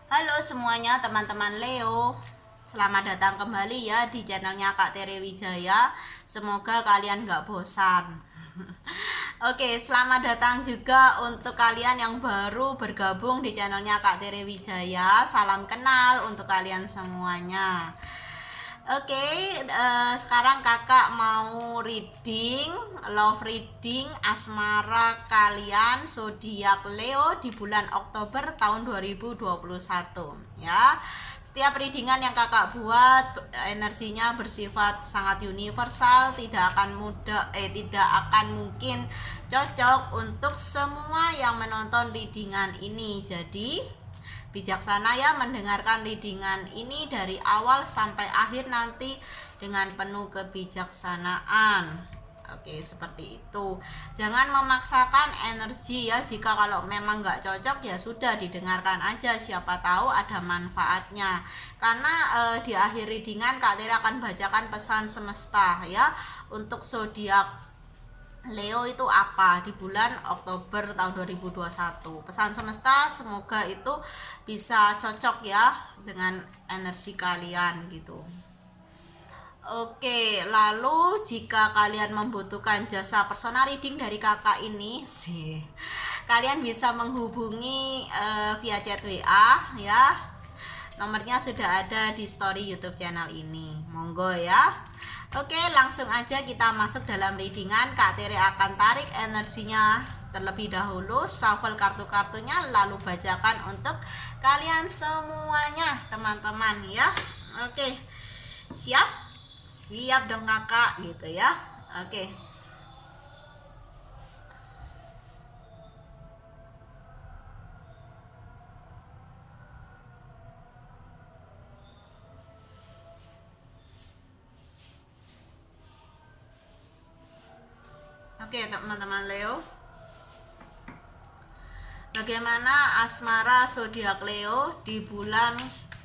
Halo semuanya teman-teman Leo. Selamat datang kembali ya di channelnya Kak Tere Wijaya. Semoga kalian gak bosan. Oke, selamat datang juga untuk kalian yang baru bergabung di channelnya Kak Tere Wijaya. Salam kenal untuk kalian semuanya. Oke, sekarang kakak mau reading, love reading asmara kalian zodiak Leo di bulan Oktober tahun 2021 ya. Setiap readingan yang kakak buat energinya bersifat sangat universal, tidak akan mungkin cocok untuk semua yang menonton readingan ini. Jadi bijaksana ya mendengarkan readingan ini dari awal sampai akhir nanti dengan penuh kebijaksanaan. Oke, seperti itu. Jangan memaksakan energi ya. Jika kalau memang nggak cocok ya sudah didengarkan aja. Siapa tahu ada manfaatnya. Karena di akhir readingan Kak Tira akan bacakan pesan semesta ya untuk zodiak Leo itu apa di bulan Oktober tahun 2021. Pesan semesta semoga itu bisa cocok ya dengan energi kalian gitu. Oke, lalu jika kalian membutuhkan jasa personal reading dari kakak ini sih, kalian bisa menghubungi via chat WA ya. Nomornya sudah ada di story YouTube channel ini. Monggo ya. Oke, langsung aja kita masuk dalam readingan. Kak Tere akan tarik energinya terlebih dahulu, shuffle kartu-kartunya, lalu bacakan untuk kalian semuanya, teman-teman ya. Oke, siap? Siap dong kakak, gitu ya. Oke. Oke, teman-teman Leo. Bagaimana asmara zodiak Leo di bulan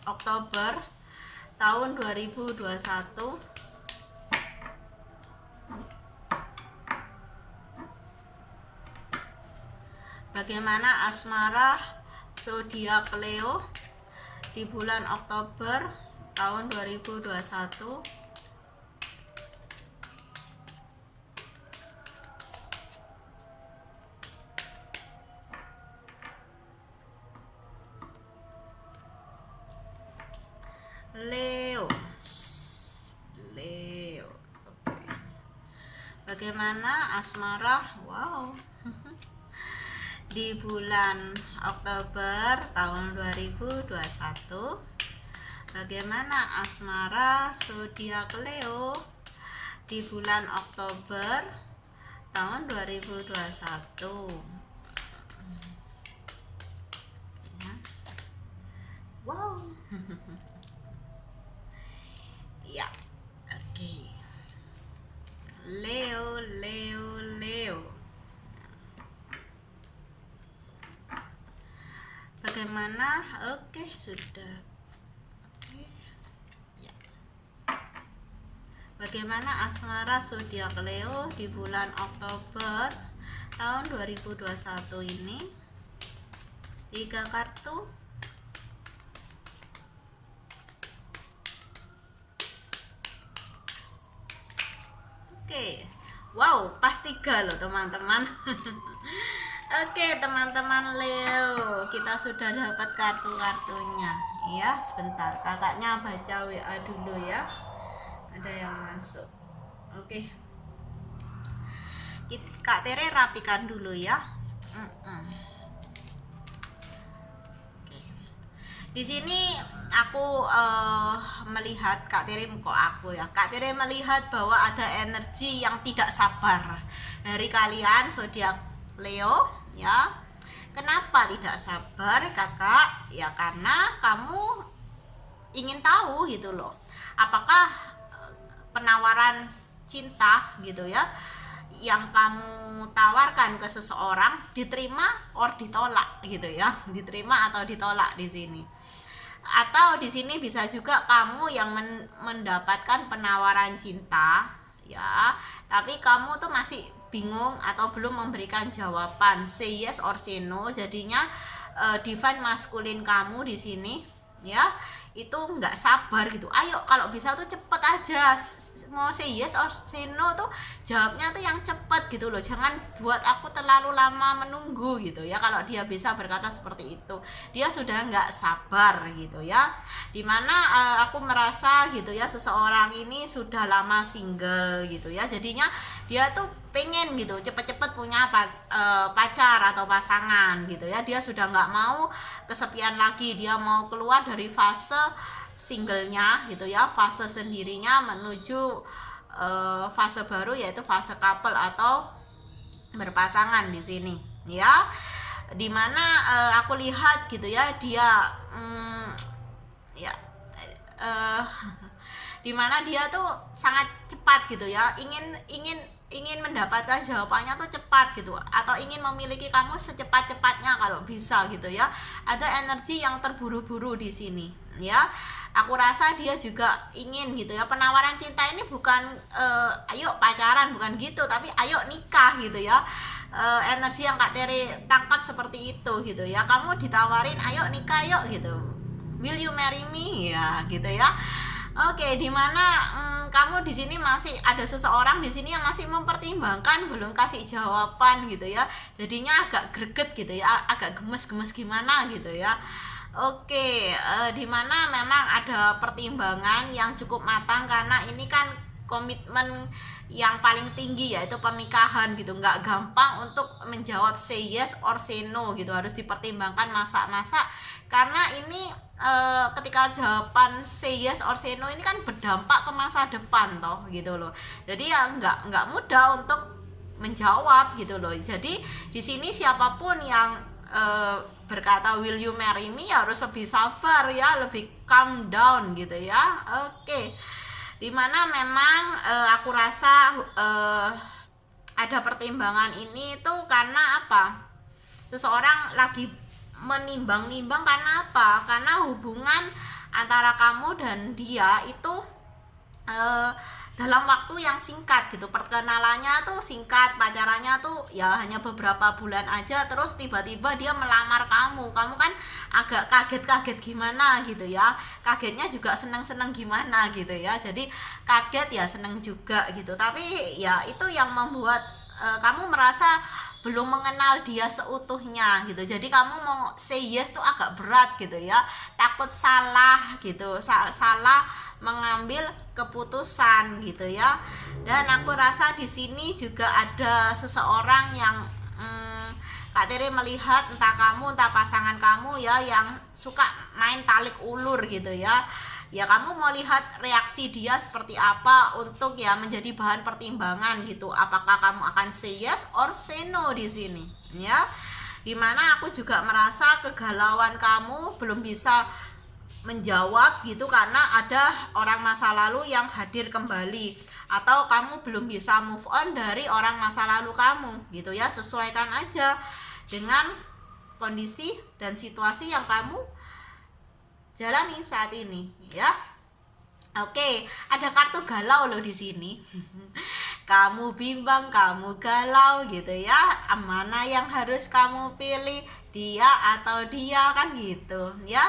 Oktober tahun 2021? Bagaimana asmara zodiak Leo di bulan Oktober tahun 2021? Leo. Leo. Oke. Bagaimana asmara? Wow. Di bulan Oktober tahun 2021, bagaimana asmara zodiak Leo di bulan Oktober tahun 2021? Wow. Ya. Oke. Leo, Leo, Leo. Bagaimana? Oke, sudah. Oke. Ya. Bagaimana asmara zodiak Leo di bulan Oktober tahun 2021 ini? 3 kartu. Oke. Wow, pas 3 loh teman-teman. Oke teman-teman Leo, kita sudah dapat kartu-kartunya ya. Sebentar, kakaknya baca WA dulu ya. Ada yang masuk. Oke, Kak Tere rapikan dulu ya. Oke. Di sini aku melihat Kak Tere, kok aku ya. Kak Tere melihat bahwa ada energi yang tidak sabar dari kalian zodiak Leo ya. Kenapa tidak sabar kakak? Ya karena kamu ingin tahu gitu loh, apakah penawaran cinta gitu ya yang kamu tawarkan ke seseorang diterima or ditolak gitu ya, diterima atau ditolak di sini. Atau di sini bisa juga kamu yang mendapatkan penawaran cinta ya, tapi kamu tuh masih bingung atau belum memberikan jawaban say yes or say no. Jadinya divine maskulin kamu di sini ya itu nggak sabar gitu. Ayo kalau bisa tuh cepet aja, mau say yes or say no tuh jawabnya tuh yang cepet gitu loh, jangan buat aku terlalu lama menunggu gitu ya. Kalau dia bisa berkata seperti itu, dia sudah nggak sabar gitu ya. Dimana aku merasa gitu ya, seseorang ini sudah lama single gitu ya, jadinya dia tuh pengen gitu cepet-cepet punya pacar atau pasangan gitu ya. Dia sudah nggak mau kesepian lagi, dia mau keluar dari fase singlenya gitu ya, fase sendirinya menuju fase baru, yaitu fase couple atau berpasangan di sini ya. Dimana aku lihat gitu ya, dia ya dimana dia tuh sangat cepat gitu ya, ingin mendapatkan jawabannya tuh cepat gitu, atau ingin memiliki kamu secepat-cepatnya kalau bisa gitu ya. Ada energi yang terburu-buru di sini ya. Aku rasa dia juga ingin gitu ya, penawaran cinta ini bukan ayo pacaran, bukan gitu, tapi ayo nikah gitu ya. Energi yang Kak Tere tangkap seperti itu gitu ya. Kamu ditawarin ayo nikah yuk gitu, will you marry me ya gitu ya. Oke, dimana kamu di sini masih ada seseorang di sini yang masih mempertimbangkan, belum kasih jawaban gitu ya. Jadinya agak greget gitu ya, agak gemes-gemes gimana gitu ya. Oke, dimana memang ada pertimbangan yang cukup matang, karena ini kan komitmen yang paling tinggi yaitu pernikahan gitu. Nggak gampang untuk menjawab say yes or say no gitu, harus dipertimbangkan masak-masak, karena ini ketika jawaban say yes or say no ini kan berdampak ke masa depan toh gitu loh. Jadi ya nggak mudah untuk menjawab gitu loh. Jadi di sini siapapun yang berkata will you marry me ya harus lebih sabar ya, lebih calm down gitu ya. Oke. Dimana memang aku rasa ada pertimbangan ini tuh karena apa? Seseorang lagi menimbang-nimbang, karena apa? Karena hubungan antara kamu dan dia itu dalam waktu yang singkat gitu, perkenalannya tuh singkat, pacarannya tuh ya hanya beberapa bulan aja, terus tiba-tiba dia melamar kamu kan agak kaget-kaget gimana gitu ya, kagetnya juga seneng-seneng gimana gitu ya. Jadi kaget ya seneng juga gitu, tapi ya itu yang membuat kamu merasa belum mengenal dia seutuhnya gitu. Jadi kamu mau say yes tuh agak berat gitu ya, takut salah gitu, salah mengambil keputusan gitu ya. Dan aku rasa di sini juga ada seseorang yang Kak Tere melihat, entah kamu entah pasangan kamu ya, yang suka main talik ulur gitu ya. Ya kamu mau lihat reaksi dia seperti apa untuk ya menjadi bahan pertimbangan gitu, apakah kamu akan say yes or say no di sini ya. Dimana aku juga merasa kegalauan kamu belum bisa menjawab gitu, karena ada orang masa lalu yang hadir kembali, atau kamu belum bisa move on dari orang masa lalu kamu gitu ya. Sesuaikan aja dengan kondisi dan situasi yang kamu jalani saat ini ya. Oke, ada kartu galau loh di sini. Kamu bimbang, kamu galau gitu ya. Mana yang harus kamu pilih, dia atau dia, kan gitu ya.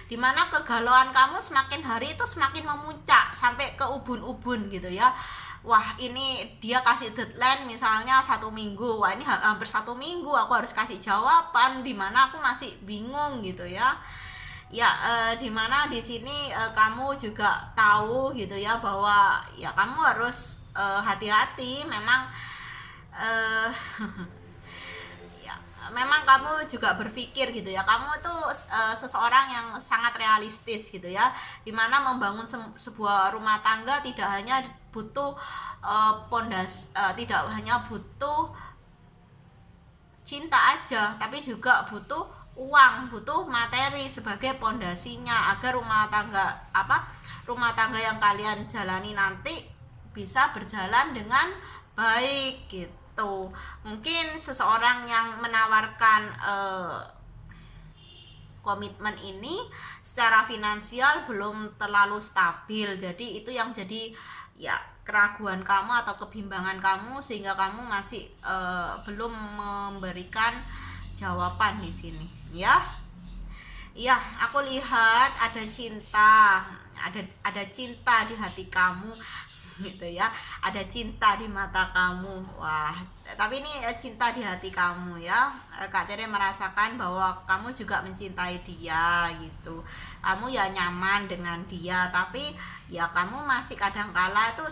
Dimana kegalauan kamu semakin hari itu semakin memuncak sampai ke ubun-ubun gitu ya. Wah, ini dia kasih deadline misalnya 1 minggu, wah ini hampir 1 minggu aku harus kasih jawaban, dimana aku masih bingung gitu ya. Ya dimana di sini kamu juga tahu gitu ya, bahwa ya kamu harus hati-hati. Memang ya memang kamu juga berpikir gitu ya, kamu tuh seseorang yang sangat realistis gitu ya, dimana membangun sebuah rumah tangga tidak hanya butuh tidak hanya butuh cinta aja, tapi juga butuh uang, butuh materi sebagai pondasinya, agar rumah tangga yang kalian jalani nanti bisa berjalan dengan baik gitu. Mungkin seseorang yang menawarkan komitmen ini secara finansial belum terlalu stabil, jadi itu yang jadi ya keraguan kamu atau kebimbangan kamu, sehingga kamu masih belum memberikan jawaban di sini ya. Iya, aku lihat ada cinta, ada cinta di hati kamu gitu ya, ada cinta di mata kamu. Wah, tapi ini cinta di hati kamu ya. Kak Tere merasakan bahwa kamu juga mencintai dia gitu, kamu ya nyaman dengan dia, tapi ya kamu masih kadang-kala tuh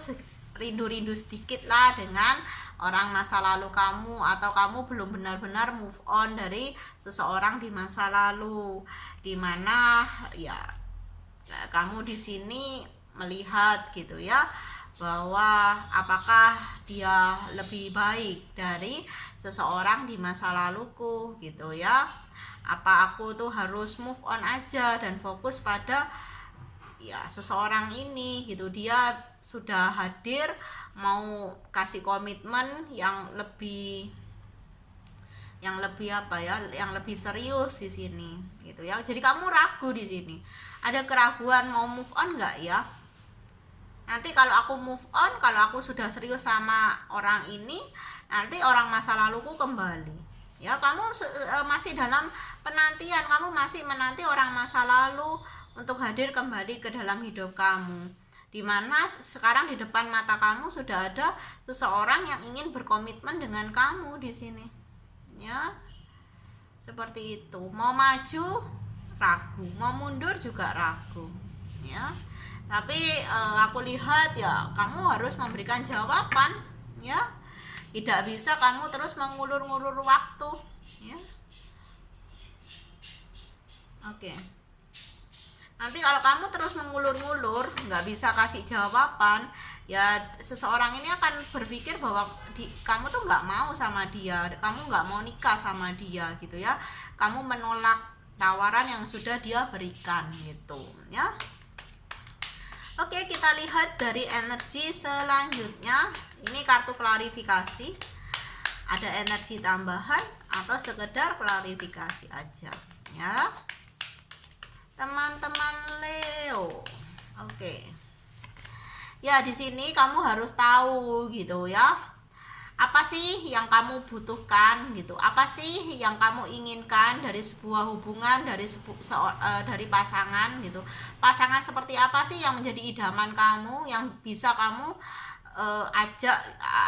rindu-rindu sedikit lah dengan orang masa lalu kamu, atau kamu belum benar-benar move on dari seseorang di masa lalu, dimana ya kamu di sini melihat gitu ya, bahwa apakah dia lebih baik dari seseorang di masa laluku gitu ya, apa aku tuh harus move on aja dan fokus pada ya seseorang ini gitu. Dia sudah hadir, mau kasih komitmen yang lebih apa ya, yang lebih serius di sini gitu ya. Jadi kamu ragu di sini, ada keraguan mau move on nggak ya. Nanti kalau aku move on, kalau aku sudah serius sama orang ini, nanti orang masa laluku kembali ya. Kamu masih dalam penantian, kamu masih menanti orang masa lalu untuk hadir kembali ke dalam hidup kamu, dimana sekarang di depan mata kamu sudah ada seseorang yang ingin berkomitmen dengan kamu di sini ya. Seperti itu, mau maju ragu, mau mundur juga ragu ya. Tapi aku lihat ya kamu harus memberikan jawaban ya, tidak bisa kamu terus mengulur-ngulur waktu ya. Oke. Nanti kalau kamu terus mengulur-ngulur, nggak bisa kasih jawaban, ya seseorang ini akan berpikir bahwa kamu tuh nggak mau sama dia, kamu nggak mau nikah sama dia gitu ya. Kamu menolak tawaran yang sudah dia berikan gitu ya. Oke, kita lihat dari energi selanjutnya. Ini kartu klarifikasi. Ada energi tambahan atau sekedar klarifikasi aja ya. Teman-teman Leo. Oke. Ya, di sini kamu harus tahu gitu ya. Apa sih yang kamu butuhkan gitu? Apa sih yang kamu inginkan dari sebuah hubungan, dari pasangan gitu? Pasangan seperti apa sih yang menjadi idaman kamu, yang bisa kamu ajak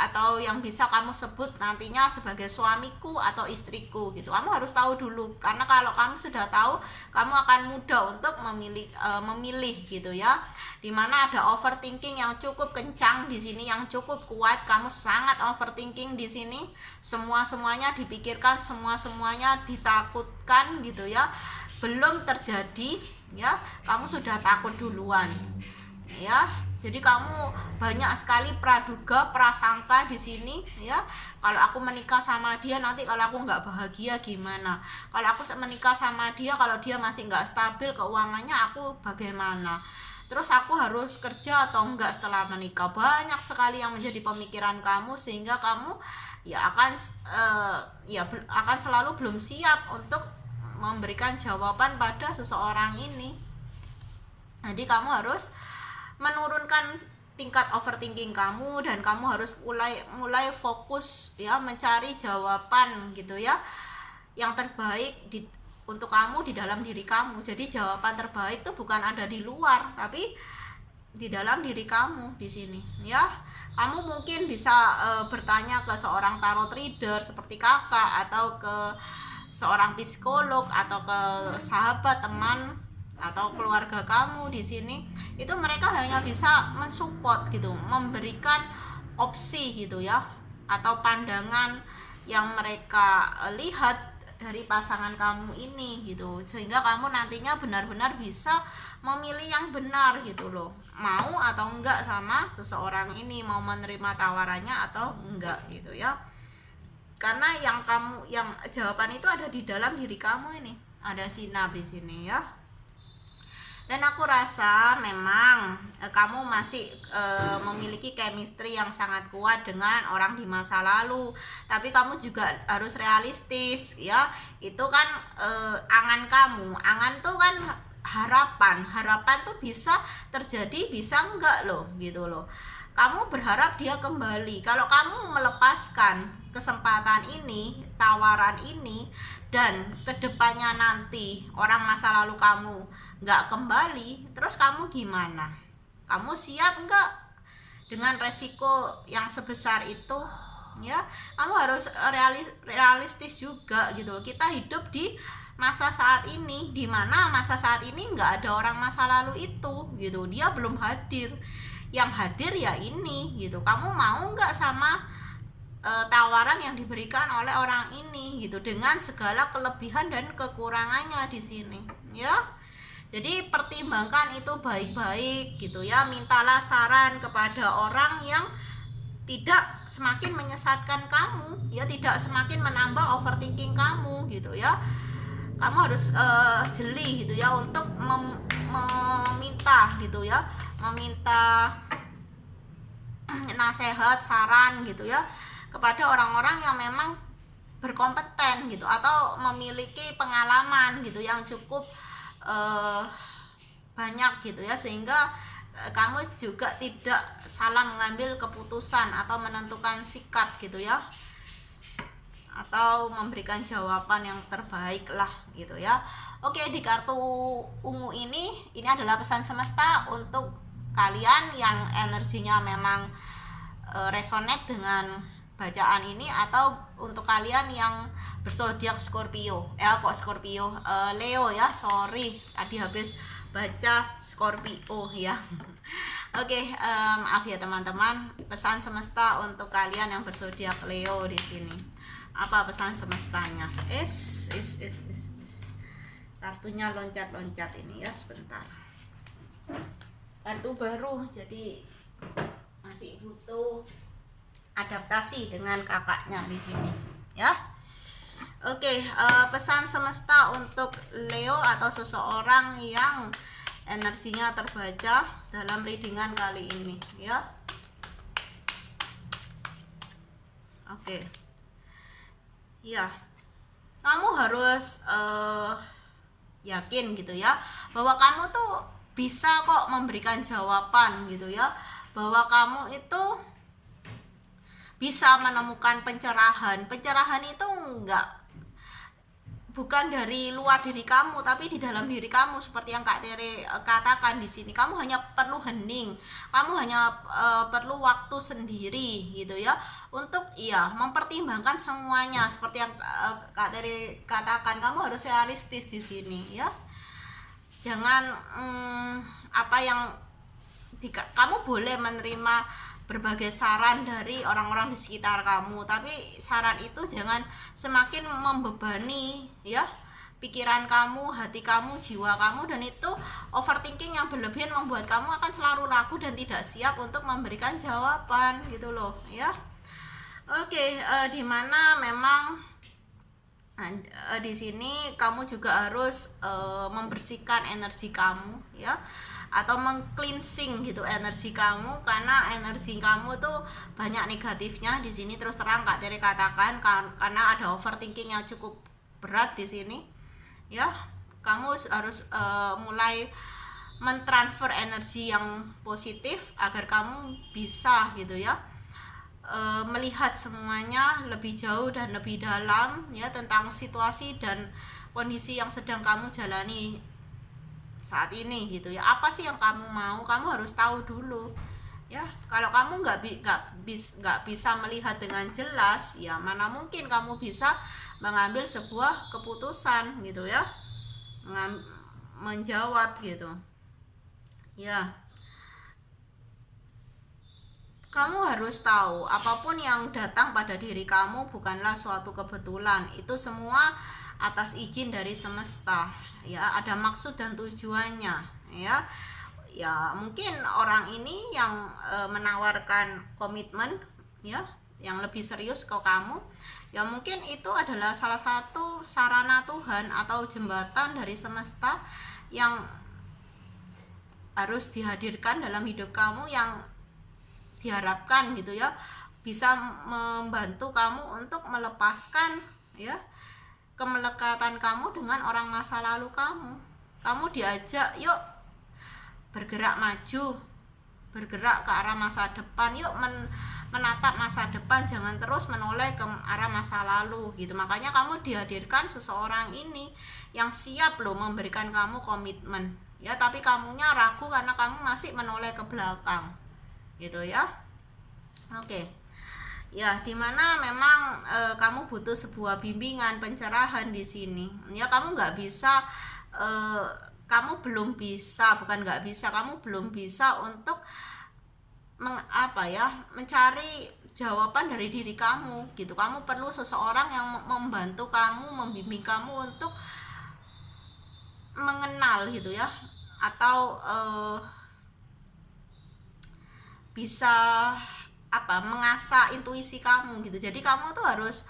atau yang bisa kamu sebut nantinya sebagai suamiku atau istriku gitu. Kamu harus tahu dulu, karena kalau kamu sudah tahu, kamu akan mudah untuk memilih gitu ya. Dimana ada overthinking yang cukup kencang di sini, yang cukup kuat. Kamu sangat overthinking di sini, semuanya dipikirkan, semuanya ditakutkan gitu ya. Belum terjadi ya, kamu sudah takut duluan ya. Jadi kamu banyak sekali praduga, prasangka di sini ya. Kalau aku menikah sama dia, nanti kalau aku nggak bahagia gimana? Kalau aku menikah sama dia, kalau dia masih nggak stabil keuangannya, aku bagaimana? Terus aku harus kerja atau enggak setelah menikah? Banyak sekali yang menjadi pemikiran kamu, sehingga kamu ya akan selalu belum siap untuk memberikan jawaban pada seseorang ini. Jadi kamu harus menurunkan tingkat overthinking kamu, dan kamu harus mulai fokus ya, mencari jawaban gitu ya, yang terbaik untuk kamu di dalam diri kamu. Jadi jawaban terbaik itu bukan ada di luar, tapi di dalam diri kamu di sini ya. Kamu mungkin bisa bertanya ke seorang tarot reader seperti kakak, atau ke seorang psikolog, atau ke sahabat, teman, atau keluarga kamu di sini. Itu mereka hanya bisa mensupport gitu, memberikan opsi gitu ya, atau pandangan yang mereka lihat dari pasangan kamu ini gitu, sehingga kamu nantinya benar-benar bisa memilih yang benar gitu loh, mau atau enggak sama seseorang ini, mau menerima tawarannya atau enggak gitu ya. Karena yang jawaban itu ada di dalam diri kamu ini, ada sinar di sini ya. Dan aku rasa memang kamu masih memiliki chemistry yang sangat kuat dengan orang di masa lalu, tapi kamu juga harus realistis ya. Itu kan angan kamu, angan tuh kan harapan tuh bisa terjadi, bisa enggak loh gitu loh. Kamu berharap dia kembali. Kalau kamu melepaskan kesempatan ini, tawaran ini, dan kedepannya nanti orang masa lalu kamu nggak kembali, terus kamu gimana? Kamu siap nggak dengan resiko yang sebesar itu? Ya, kamu harus realistis juga gitu. Kita hidup di masa saat ini, dimana masa saat ini nggak ada orang masa lalu itu gitu, dia belum hadir. Yang hadir ya ini gitu. Kamu mau nggak sama tawaran yang diberikan oleh orang ini gitu, dengan segala kelebihan dan kekurangannya di sini ya. Jadi pertimbangkan itu baik-baik gitu ya. Mintalah saran kepada orang yang tidak semakin menyesatkan kamu ya, tidak semakin menambah overthinking kamu gitu ya. Kamu harus jeli gitu ya untuk meminta gitu ya, meminta nasihat, saran gitu ya kepada orang-orang yang memang berkompeten gitu, atau memiliki pengalaman gitu yang cukup banyak gitu ya, sehingga kamu juga tidak salah mengambil keputusan atau menentukan sikap gitu ya, atau memberikan jawaban yang terbaik lah gitu ya. Oke, di kartu ungu ini adalah pesan semesta untuk kalian yang energinya memang resonate dengan bacaan ini, atau untuk kalian yang berzodiak Scorpio. Scorpio, Leo ya, sorry tadi habis baca Scorpio ya. Oke, maaf ya teman-teman. Pesan semesta untuk kalian yang berzodiak Leo di sini. Apa pesan semestanya? Kartunya loncat-loncat ini ya, sebentar. Kartu baru, jadi masih butuh adaptasi dengan kakaknya di sini ya. Oke, pesan semesta untuk Leo atau seseorang yang energinya terbaca dalam readingan kali ini ya. Oke. Ya. Kamu harus yakin gitu ya, bahwa kamu tuh bisa kok memberikan jawaban gitu ya, bahwa kamu itu bisa menemukan pencerahan itu bukan dari luar diri kamu, tapi di dalam diri kamu. Seperti yang Kak Tere katakan di sini, kamu hanya perlu hening, kamu hanya perlu waktu sendiri gitu ya, untuk mempertimbangkan semuanya. Seperti yang Kak Tere katakan, kamu harus realistis di sini ya. Jangan kamu boleh menerima berbagai saran dari orang-orang di sekitar kamu, tapi saran itu jangan semakin membebani ya pikiran kamu, hati kamu, jiwa kamu, dan itu overthinking yang berlebihan membuat kamu akan selalu ragu dan tidak siap untuk memberikan jawaban gitu loh ya. Oke, dimana memang di sini kamu juga harus membersihkan energi kamu ya, atau meng-cleansing gitu energi kamu, karena energi kamu tuh banyak negatifnya di sini. Terus terang Kak Tere katakan, karena ada overthinking yang cukup berat di sini ya. Kamu harus mulai mentransfer energi yang positif agar kamu bisa gitu ya melihat semuanya lebih jauh dan lebih dalam ya, tentang situasi dan kondisi yang sedang kamu jalani saat ini gitu ya. Apa sih yang kamu mau? Kamu harus tahu dulu ya. Kalau kamu nggak bisa melihat dengan jelas, ya mana mungkin kamu bisa mengambil sebuah keputusan gitu ya, menjawab gitu ya. Kamu harus tahu, apapun yang datang pada diri kamu bukanlah suatu kebetulan. Itu semua atas izin dari semesta ya, ada maksud dan tujuannya ya. Ya mungkin orang ini yang menawarkan komitmen ya yang lebih serius ke kamu, ya mungkin itu adalah salah satu sarana Tuhan atau jembatan dari semesta yang harus dihadirkan dalam hidup kamu, yang diharapkan gitu ya bisa membantu kamu untuk melepaskan ya kemelekatan kamu dengan orang masa lalu kamu. Kamu diajak, yuk bergerak maju, bergerak ke arah masa depan, yuk menatap masa depan, jangan terus menoleh ke arah masa lalu gitu. Makanya kamu dihadirkan seseorang ini yang siap loh memberikan kamu komitmen ya, tapi kamunya ragu karena kamu masih menoleh ke belakang gitu ya. Oke. Ya, dimana memang kamu butuh sebuah bimbingan, pencerahan di sini. Ya, kamu nggak bisa, kamu belum bisa, bukan nggak bisa, kamu belum bisa untuk mencari jawaban dari diri kamu gitu. Kamu perlu seseorang yang membantu kamu, membimbing kamu untuk mengenal gitu ya, atau bisa mengasah intuisi kamu gitu. Jadi kamu tuh harus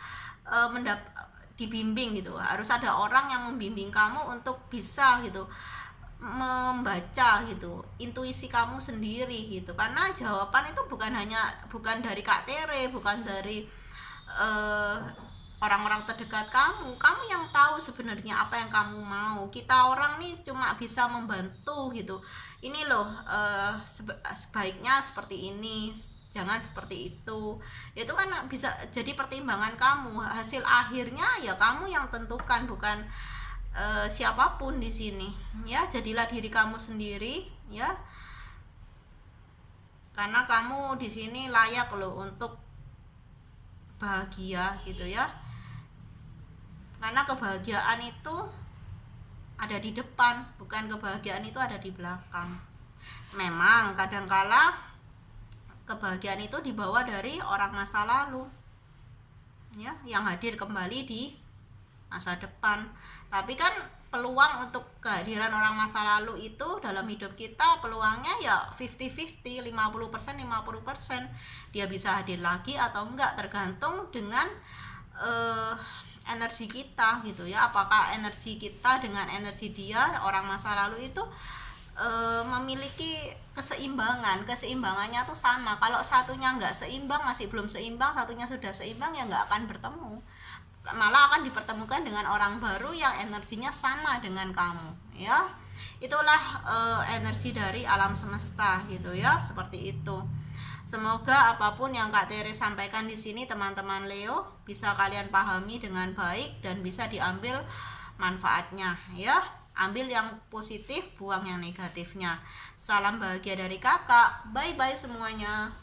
dibimbing gitu, harus ada orang yang membimbing kamu untuk bisa gitu membaca gitu intuisi kamu sendiri gitu, karena jawaban itu bukan dari Kak Tere, bukan dari orang-orang terdekat kamu yang tahu sebenarnya apa yang kamu mau. Kita orang nih cuma bisa membantu gitu, ini loh sebaiknya seperti ini, jangan seperti itu kan bisa jadi pertimbangan kamu. Hasil akhirnya ya kamu yang tentukan, bukan siapapun di sini ya. Jadilah diri kamu sendiri ya, karena kamu di sini layak loh untuk bahagia gitu ya, karena kebahagiaan itu ada di depan, bukan kebahagiaan itu ada di belakang. Memang kadangkala kebahagiaan itu dibawa dari orang masa lalu ya, yang hadir kembali di masa depan. Tapi kan peluang untuk kehadiran orang masa lalu itu dalam hidup kita, peluangnya ya 50-50, 50%, 50%. Dia bisa hadir lagi atau enggak, tergantung dengan energi kita gitu ya. Apakah energi kita dengan energi dia, orang masa lalu itu memiliki keseimbangannya tuh sama. Kalau satunya nggak seimbang, masih belum seimbang, satunya sudah seimbang, ya nggak akan bertemu, malah akan dipertemukan dengan orang baru yang energinya sama dengan kamu ya. Itulah energi dari alam semesta gitu ya, seperti itu. Semoga apapun yang Kak Tere sampaikan di sini teman-teman Leo bisa kalian pahami dengan baik dan bisa diambil manfaatnya ya. Ambil yang positif, buang yang negatifnya. Salam bahagia dari kakak. Bye bye semuanya.